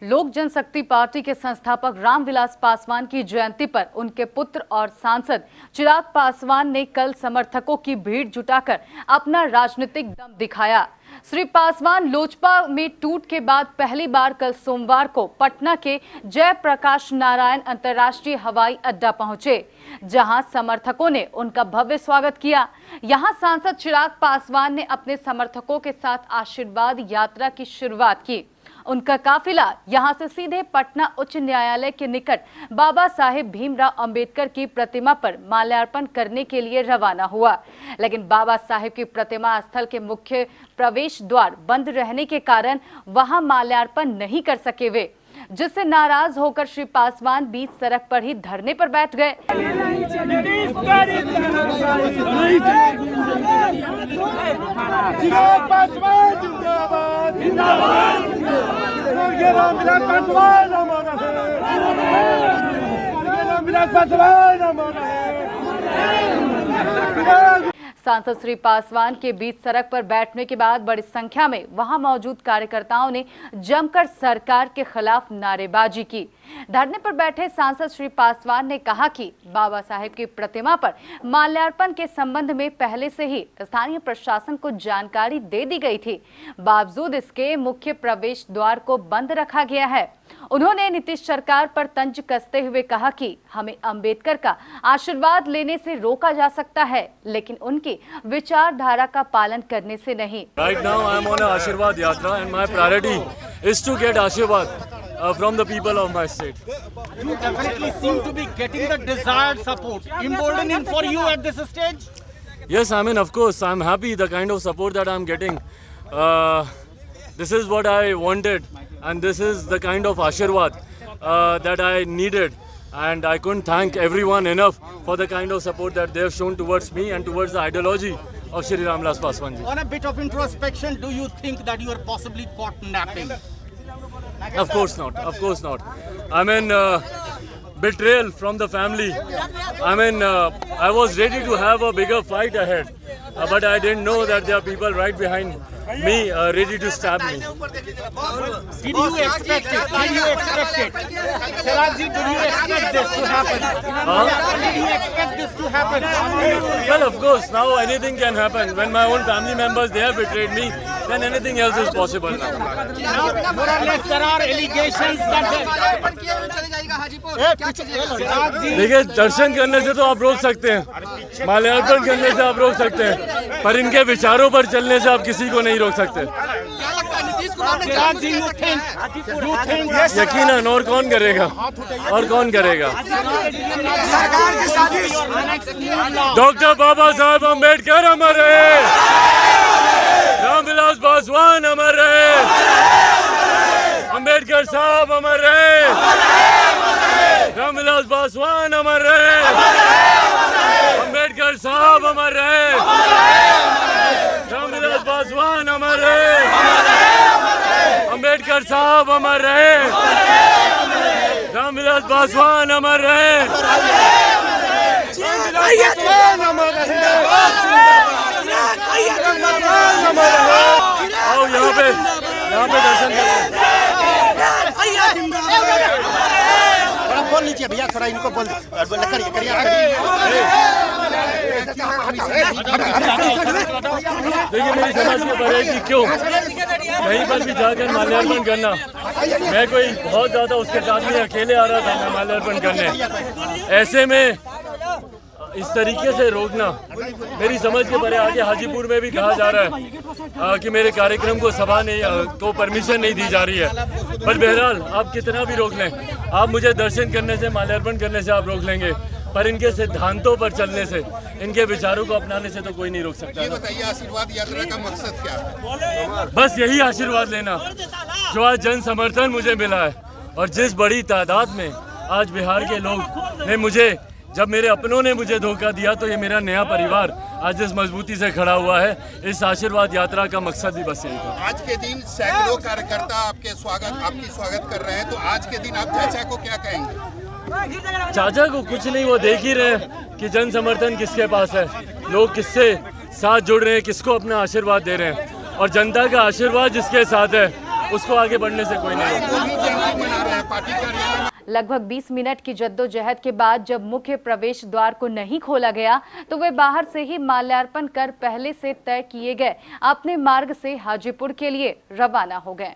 लोक जनशक्ति पार्टी के संस्थापक रामविलास पासवान की जयंती पर उनके पुत्र और सांसद चिराग पासवान ने कल समर्थकों की भीड़ जुटाकर अपना राजनीतिक दम दिखाया। श्री पासवान लोजपा में टूट के बाद पहली बार कल सोमवार को पटना के जयप्रकाश नारायण अंतर्राष्ट्रीय हवाई अड्डा पहुंचे, जहां समर्थकों ने उनका भव्य स्वागत किया। यहां सांसद चिराग पासवान ने अपने समर्थकों के साथ आशीर्वाद यात्रा की शुरुआत की। उनका काफिला यहां से सीधे पटना उच्च न्यायालय के निकट बाबा साहेब भीमराव अंबेडकर की प्रतिमा पर माल्यार्पण करने के लिए रवाना हुआ, लेकिन बाबा साहेब की प्रतिमा स्थल के मुख्य प्रवेश द्वार बंद रहने के कारण वहां माल्यार्पण नहीं कर सके वे, जिससे नाराज होकर श्री पासवान बीच सड़क पर ही धरने पर बैठ गए। सांसद श्री पासवान के बीच सड़क पर बैठने के बाद बड़ी संख्या में वहां मौजूद कार्यकर्ताओं ने जमकर सरकार के खिलाफ नारेबाजी की। धरने पर बैठे सांसद श्री पासवान ने कहा कि बाबा साहेब की प्रतिमा पर माल्यार्पण के संबंध में पहले से ही स्थानीय प्रशासन को जानकारी दे दी गई थी, बावजूद इसके मुख्य प्रवेश द्वार को बंद रखा गया है। उन्होंने नीतीश सरकार पर तंज कसते हुए कहा कि हमें अंबेडकर का आशीर्वाद लेने से रोका जा सकता है, लेकिन उनकी विचारधारा का पालन करने से नहीं। Right now I am on an Ashirwad Yatra and my priority is to get Ashirwad from the people of my state. You definitely seem to be getting the desired support. Emboldening for you at this stage? Yes, I mean, of course, I'm happy the kind of support that I'm getting. This is what I wanted, and this is the kind of Ashirwad that I needed. And I couldn't thank everyone enough for the kind of support that they have shown towards me and towards the ideology of Shri Ramvilas Paswan ji. On a bit of introspection, do you think that you are possibly caught napping? Of course not. Of course not. I mean, betrayal from the family. I mean, I was ready to have a bigger fight ahead, but I didn't know that there are people right behind me ready to stab me. Did you expect it? Did you expect it? Chirag ji, did you expect this to happen? Did you expect this to happen? Well, of course, now anything can happen. When my own family members, they have betrayed me, then anything else is possible now. Now, more or less, there are allegations that... देखिए, दर्शन करने से तो आप रोक सकते हैं, माल्यार्पण करने से आप रोक सकते हैं, पर इनके विचारों पर चलने से आप किसी को नहीं रोक सकते। यकीनन, और कौन करेगा, और कौन करेगा? डॉक्टर बाबा साहेब अम्बेडकर अमर रहे, रामविलास पासवान अमर रहे, अम्बेडकर साहब अमर रहे, रामविलास पासवान अमर रहे, अम्बेडकर साहब अमर रहे, रामविलास पासवान अमर रहे, अम्बेडकर साहब अमर रहे, रामविलास पासवान अमर रहे, आओ यहाँ पे दर्शन करें। बोल लीजिए भैया, थोड़ा इनको बोल करिए। देखिए, मेरी समझ में पड़े कि क्यों कहीं पर भी जाकर माल्यार्पण करना, मैं कोई बहुत ज्यादा उसके साथ में अकेले आ रहा था मैं माल्यार्पण करने, ऐसे में इस तरीके से रोकना मेरी समझ के परे। आगे हाजीपुर में भी कहा जा रहा है कि मेरे कार्यक्रम को सभा ने को परमिशन नहीं दी जा रही है, पर बहरहाल आप कितना भी रोक लें, आप मुझे दर्शन करने से, माल्यार्पण करने से आप रोक लेंगे, पर इनके सिद्धांतों पर चलने से, इनके विचारों को अपनाने से तो कोई नहीं रोक सकता। ये बताइए, आशीर्वाद यात्रा का मकसद क्या है? बस यही आशीर्वाद लेना जो आज जन समर्थन मुझे मिला है, और जिस बड़ी तादाद में आज बिहार के लोग ने मुझे, जब मेरे अपनों ने मुझे धोखा दिया, तो ये मेरा नया परिवार आज इस मजबूती से खड़ा हुआ है। इस आशीर्वाद यात्रा का मकसद भी बस यही था। आज के दिन सैकड़ों कार्यकर्ता आपकी स्वागत कर रहे हैं, तो आज के दिन आप चाचा को क्या कहेंगे? चाचा को कुछ नहीं, वो देख ही रहे कि जन समर्थन किसके पास है, लोग किससे साथ जुड़ रहे हैं, किसको अपना आशीर्वाद दे रहे हैं, और जनता का आशीर्वाद जिसके साथ है उसको आगे बढ़ने से कोई नहीं रोकता। भी जयंती मना रहे हैं पार्टी कार्यालय में। लगभग 20 मिनट की जद्दोजहद के बाद जब मुख्य प्रवेश द्वार को नहीं खोला गया तो वे बाहर से ही माल्यार्पण कर पहले से तय किए गए अपने मार्ग से हाजीपुर के लिए रवाना हो गए।